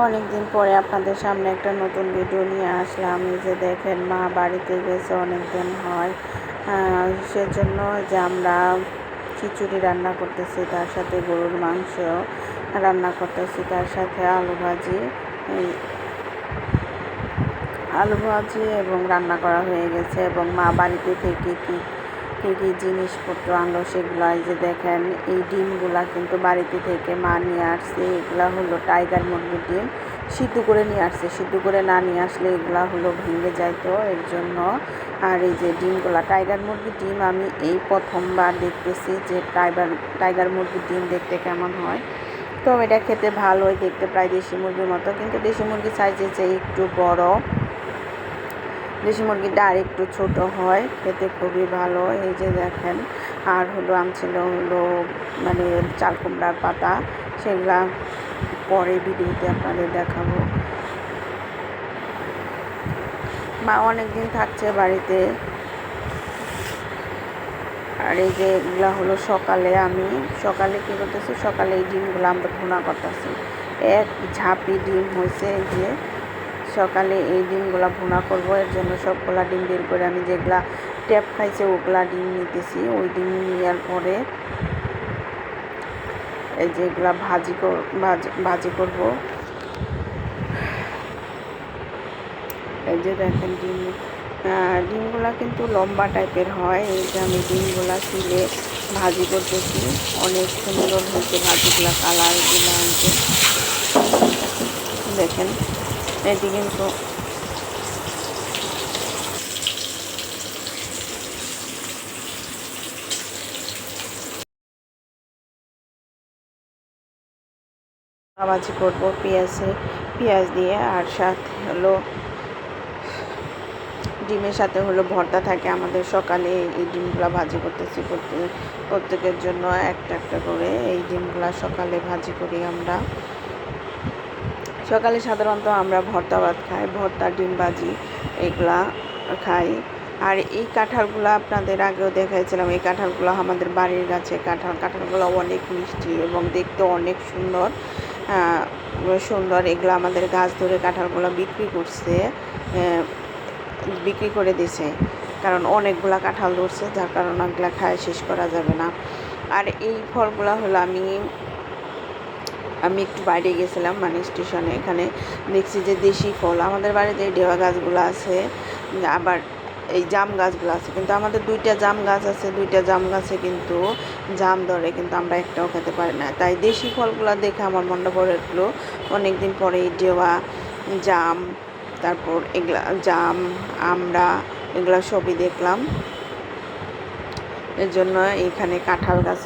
অনেক দিন পরে আপনাদের সামনে একটা নতুন ভিডিও নিয়ে আসলাম। এই যে দেখেন, মা বাড়িতে গেছে, অনেক দিন হয়, সেজন্য যে আমরা খিচুড়ি রান্না করতেছি, তার সাথে গরুর মাংস রান্না করতেছি, তার সাথে আলু ভাজি এবং রান্না করা হয়ে গেছে। এবং মা বাড়িতে থেকে কী কী জিনিসপত্র আনলো সেগুলো এই যে দেখেন। এই ডিমগুলা কিন্তু বাড়িতে থেকে মা নিয়ে আসছে। এগুলা হলো টাইগার মুরগির ডিম, সিদ্ধ করে নিয়ে আসছে। সিদ্ধ করে না নিয়ে আসলে এগুলা হলো ভেঙে যাইতো, এর জন্য। আর এই যে ডিমগুলা, টাইগার মুরগির ডিম আমি এই প্রথমবার দেখতেছি যে টাইগার মুরগির ডিম দেখতে কেমন হয়। তো এটা খেতে ভালোই, দেখতে প্রায় দেশি মুরগির মতো, কিন্তু দেশি মুরগির সাইজের চেয়ে একটু বড়। দেশি মুরগিটা আর একটু ছোটো হয়, খেতে খুবই ভালো। এই যে দেখেন, আর আনছিল মানে চাল কুমড়ার পাতা, সেগুলা পরে ভিডিওতে আপনাদের দেখাবো। মা অনেক দিন থাকছে বাড়িতে। আর এই যে এগুলা হলো সকালে কী করতেছি, সকালে এই ডিমগুলো আমরা ভুনা করতেছি। এক ঝাঁপি ডিম হয়েছে। এই যে সকালে এই ডিমগুলা ভুনা করবো, এর জন্য সবগুলা ডিম বের করে আমি যেগুলা ট্যাপ খাইছে ওগুলা ডিম নিতেছি। ওই ডিম নেওয়ার পরে এই যে এগুলা ভাজি করব। এই যে দেখেন, ডিমগুলা কিন্তু লম্বা টাইপের হয়। এই যে আমি ডিমগুলা তুলে ভাজি করতেছি। অনেক সুন্দর হয়েছে ভাজিগুলা, কালারগুলো হয়েছে দেখেন। এটি কিন্তু ভাজি করব পেঁয়াজ দিয়ে। আর সাথে হলো ডিমের সাথে হলো ভর্তা থাকে আমাদের। সকালে এই ডিমগুলা ভাজি করতেছি, প্রত্যেকের জন্য একটা একটা করে এই ডিমগুলা সকালে ভাজি করি আমরা। সকালে সাধারণত আমরা ভর্তা ভাত খাই, ভর্তা ডিম ভাজি এগুলা খাই। আর এই কাঁঠালগুলো আপনাদের আগেও দেখাইছিলাম। এই কাঁঠালগুলো আমাদের বাড়ির গাছে কাঁঠালগুলো অনেক মিষ্টি এবং দেখতে অনেক সুন্দর। এগুলো আমাদের গাছ ধরে কাঁঠালগুলো বিক্রি করে দিছে, কারণ অনেকগুলা কাঁঠাল ধরছে, যার কারণে ওগুলা খায় শেষ করা যাবে না। আর এই ফলগুলো হলো আমি একটু বাইরে গেছিলাম, মানে স্টেশনে, এখানে দেখছি যে দেশি ফল। আমাদের বাড়িতে এই ডেওয়া গাছগুলো আছে, আবার এই জাম গাছগুলো আছে, কিন্তু আমাদের দুইটা জাম গাছ আছে। দুইটা জাম গাছে কিন্তু জাম ধরে, কিন্তু আমরা একটাও খেতে পারি না। তাই দেশি ফলগুলো দেখে আমার মনটা পড়ে উঠলো। অনেকদিন পরে এই ডেওয়া জাম, তারপর এগুলা জাম, আমড়া, এগুলা সবই দেখলাম। এর জন্য এখানে কাঁঠাল গাছ